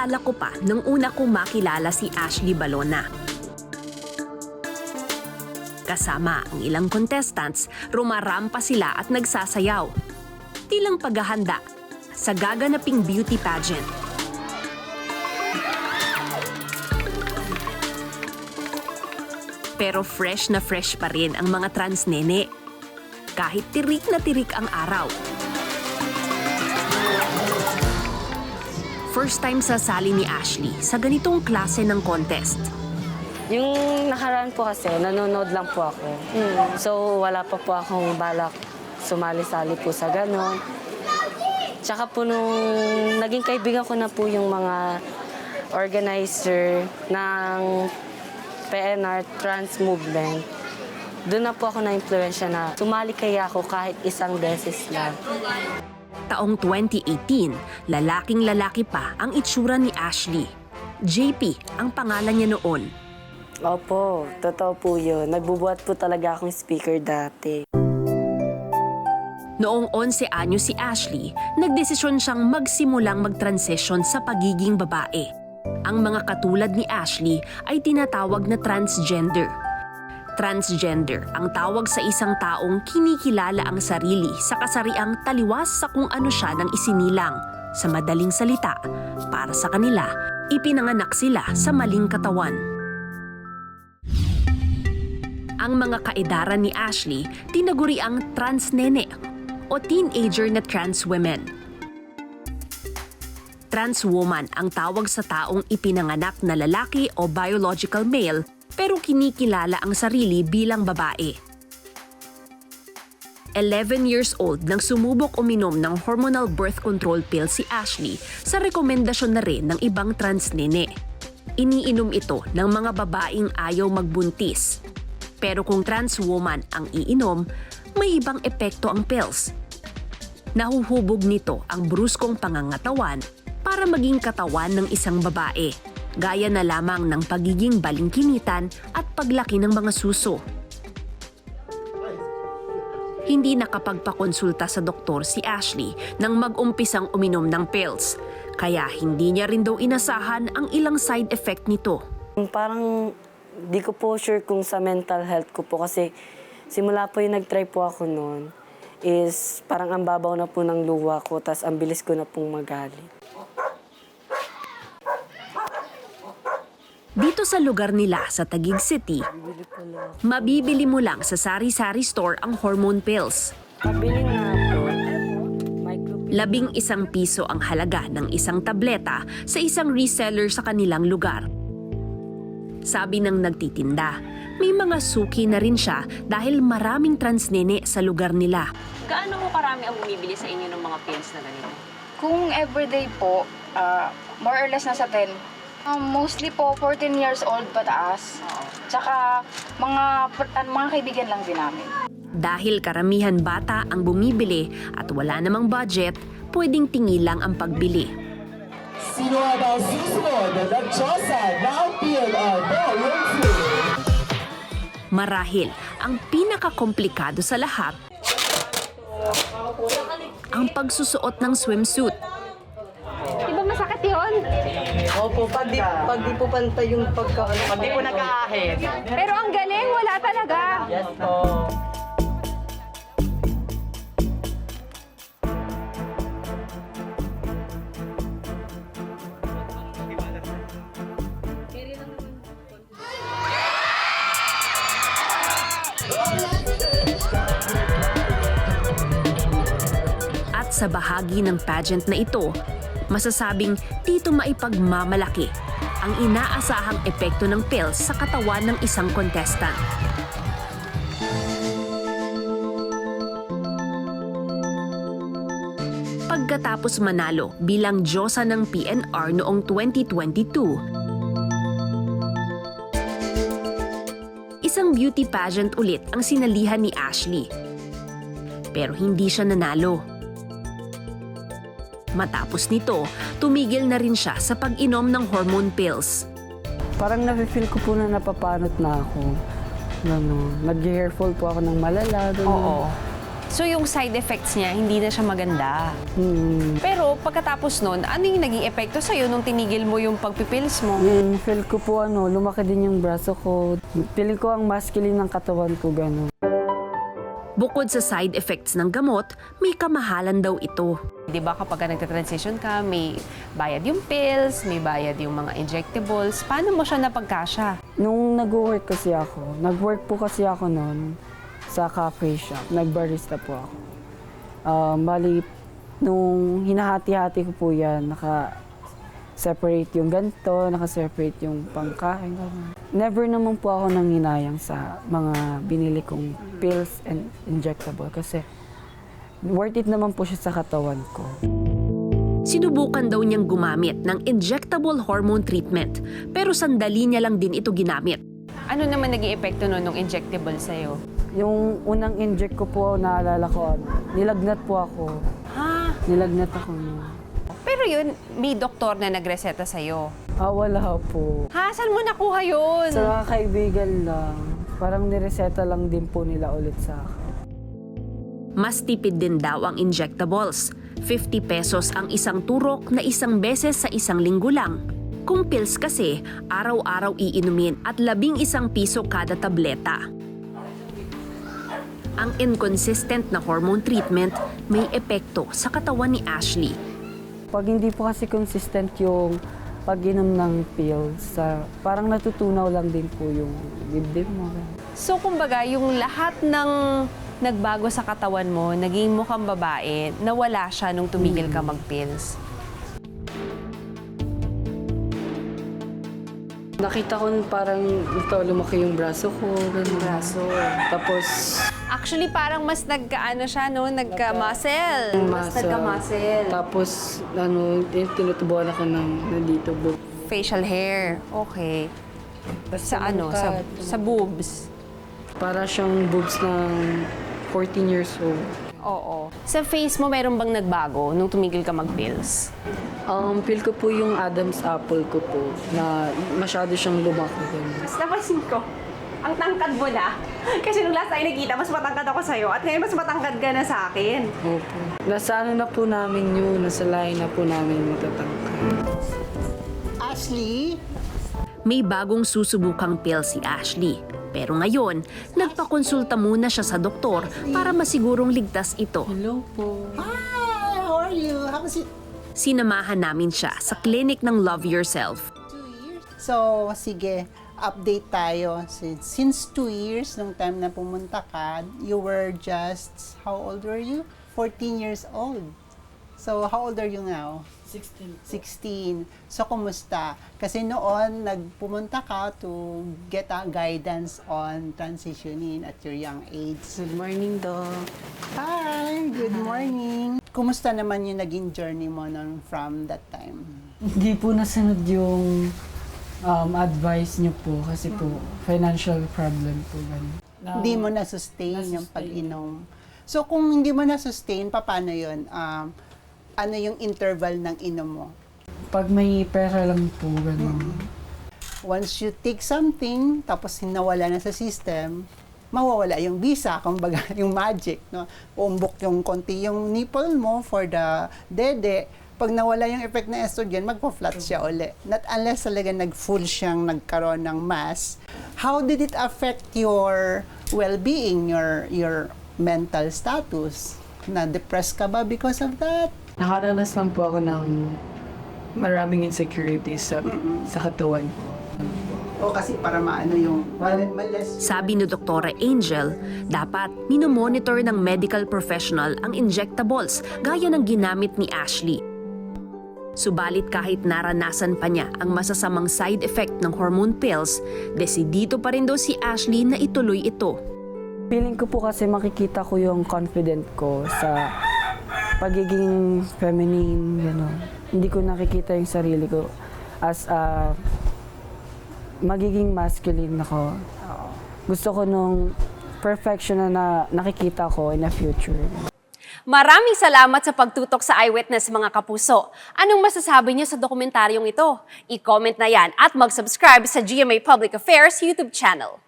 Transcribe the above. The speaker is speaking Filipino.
Naalala ko pa nung una kong makilala si Ashley Balona. Kasama ang ilang contestants, rumarampa sila at nagsasayaw. Tilang paghahanda sa gaganaping beauty pageant. Pero fresh na fresh pa rin ang mga trans nene. Kahit tirik na tirik ang araw. First time sasali ni Ashley sa ganitong klase ng contest. Yung nakaraan po kasi, nanonood lang po ako. So, wala pa po akong balak sumali-sali po sa ganon. Tsaka po nung naging kaibigan ko na po yung mga organizer ng PNR Trans Movement, doon na po ako na-influensya na sumali kaya ako kahit isang beses lang. Taong 2018, lalaking-lalaki pa ang itsura ni Ashley. JP ang pangalan niya noon. Opo, totoo po yun. Nagbubuhat po talaga akong speaker dati. Noong 11 anyo si Ashley, nagdesisyon siyang magsimulang mag-transition sa pagiging babae. Ang mga katulad ni Ashley ay tinatawag na transgender. Transgender ang tawag sa isang taong kinikilala ang sarili sa kasariang taliwas sa kung ano siya nang isinilang. Sa madaling salita, para sa kanila, ipinanganak sila sa maling katawan. Ang mga kaedaran ni Ashley tinaguri ang trans nene o teenager na trans women. Trans woman ang tawag sa taong ipinanganak na lalaki o biological male pero kinikilala ang sarili bilang babae. 11 years old nang sumubok uminom ng hormonal birth control pill si Ashley sa rekomendasyon na rin ng ibang trans nene. Iniinom ito ng mga babaeng ayaw magbuntis. Pero kung trans woman ang iinom, may ibang epekto ang pills. Nahuhubog nito ang bruskong pangangatawan para maging katawan ng isang babae, gaya na lamang ng pagiging balingkinitan at paglaki ng mga suso. Hindi nakapagpakonsulta sa doktor si Ashley nang mag-umpisang uminom ng pills, kaya hindi niya rin daw inasahan ang ilang side effect nito. Parang di ko po sure kung sa mental health ko po kasi simula po yung nag-try po ako noon is parang ang babaw na po ng luha ko tas ang bilis ko na pong magalit. Dito sa lugar nila sa Taguig City, mabibili mo lang sa sari-sari store ang hormone pills. Pabili nga po. 11 piso ang halaga ng isang tableta sa isang reseller sa kanilang lugar. Sabi ng nagtitinda, may mga suki na rin siya dahil maraming transnene sa lugar nila. Gaano mo karami ang bumibili sa inyo ng mga pills na ganito? Kung everyday po, more or less nasa 10. Mostly po 14 years old pataas. Tsaka mga kaibigan lang din namin. Dahil karamihan bata ang bumibili at wala namang budget, pwedeng tingilang ang pagbili. Sino ang susunod na nagtsosa ng PNR Volume 3? Marahil, ang pinakakomplikado sa lahat, ang pagsusuot ng swimsuit. Di ba masakit yun? Opo, pag di po pantay yung pagkaano. Pag di po nag-aahit. Pero ang galing, wala talaga. Yes po. At sa bahagi ng pageant na ito, masasabing dito maipagmamalaki ang inaasahang epekto ng pills sa katawan ng isang contestant. Pagkatapos manalo bilang diyosa ng PNR noong 2022, isang beauty pageant ulit ang sinalihan ni Ashley. Pero hindi siya nanalo. Matapos nito, tumigil na rin siya sa pag-inom ng hormone pills. Parang nafe-feel ko po na napapanot na ako. Nag-hairfall po ako ng malala. Ganun. Oo. So yung side effects niya, hindi na siya maganda. Pero pagkatapos nun, ano yung naging epekto sa'yo nung tinigil mo yung pagpipils mo? Feel ko po lumaki din yung braso ko. Feeling ko ang masculine ng katawan ko, gano'n. Bukod sa side effects ng gamot, may kamahalan daw ito. Di ba kapag nagka-transition ka, may bayad yung pills, may bayad yung mga injectables. Paano mo siya napagkasya? Nung nag-work po kasi ako noon sa cafe shop. Nag-barista po ako. Bali, nung hinahati-hati ko po yan, naka-separate yung ganito, naka-separate yung pangkain. Never naman po ako nanghinayang sa mga binili kong pills and injectable kasi worth it naman po siya sa katawan ko. Sinubukan daw niyang gumamit ng injectable hormone treatment, pero sandali niya lang din ito ginamit. Ano naman naging epekto nun nung injectable sa'yo? Yung unang inject ko po, naalala ko, nilagnat po ako. Ha? Nilagnat ako. No. Pero yun, may doktor na nagreseta sa'yo. Wala po. Ha? Saan mo nakuha yun? Sa mga kaibigan lang, parang nireseta lang din po nila ulit sa akin. Mas tipid din daw ang injectables. 50 pesos ang isang turok na isang beses sa isang linggo lang. Kung pills kasi, araw-araw iinumin at 11 piso kada tableta. Ang inconsistent na hormone treatment may epekto sa katawan ni Ashley. Pag hindi po kasi consistent yung pag-inom ng pills, parang natutunaw lang din po yung dibdib mo. So, kumbaga, yung lahat ng nagbago sa katawan mo, naging mukhang babae, nawala siya nung tumigil ka mag-pills. Nakita ko parang lumaki yung braso ko, ganun. Braso. Tapos, Actually, parang mas nagka-ano siya, no? Nagka-muscle. Mas nagka-muscle. Tapos, tinutubuan ako ng nandito book. Facial hair. Okay. Sa ano? Sa boobs. Para siyang boobs ng 14 years old. Oo. Sa face mo, meron bang nagbago nung tumigil ka mag-pills? Feel ko po yung Adam's apple ko po, na masyado siyang lumaki. Napansin ko, ang tangkad mo na. Kasi nung last time nakita, mas matangkad ako sa'yo. At ngayon, mas matangkad ka na sa akin. Opo. Nasa na po namin yun, nasa line na po namin matatangkad. Ashley? May bagong susubukang pill si Ashley. Pero ngayon, nagpakonsulta muna siya sa doktor para masigurong ligtas ito. Hello po. Hi, how are you? How was it? Sinamahan namin siya sa clinic ng Love Yourself. 2 years? So, sige, update tayo. Since 2 years, nung time na pumunta ka, you were just, how old were you? 14 years old. So, how old are you now? 16. So, kumusta? Kasi noon, nagpumunta ka to get a guidance on transitioning at your young age. Good morning, Doc. Hi, good morning. Kumusta naman yung naging journey mo noon from that time? Hindi po nasunod yung advice niyo po kasi po financial problem po. Hindi mo na-sustain yung pag-inom. So, kung hindi mo na-sustain, paano yun? Ano yung interval ng inom mo? Pag may pera lang po, gano'n. Once you take something, tapos nawala na sa system, mawawala yung visa, kumbaga yung magic, no? Umbok yung konti yung nipple mo for the dede. Pag nawala yung effect ng estrogen, magpa-flat siya uli. Not unless talaga nag-full siyang nagkaroon ng mass. How did it affect your well-being, your mental status? Na-depressed ka ba because of that? Nakaranas lang po ako ng maraming insecurities sa katawan ko. O kasi para maano yung malas. Sabi ni Dr. Angel, dapat minomonitor ng medical professional ang injectables gaya ng ginamit ni Ashley. Subalit kahit naranasan pa niya ang masasamang side effect ng hormone pills, desidido pa rin daw si Ashley na ituloy ito. Feeling ko po kasi makikita ko yung confident ko sa pagiging feminine, gano'n. Hindi ko nakikita yung sarili ko as magiging masculine ako. Gusto ko nung perfection na nakikita ko in the future. Maraming salamat sa pagtutok sa Eyewitness, mga kapuso. Anong masasabi niyo sa dokumentaryong ito? I-comment na yan at mag-subscribe sa GMA Public Affairs YouTube channel.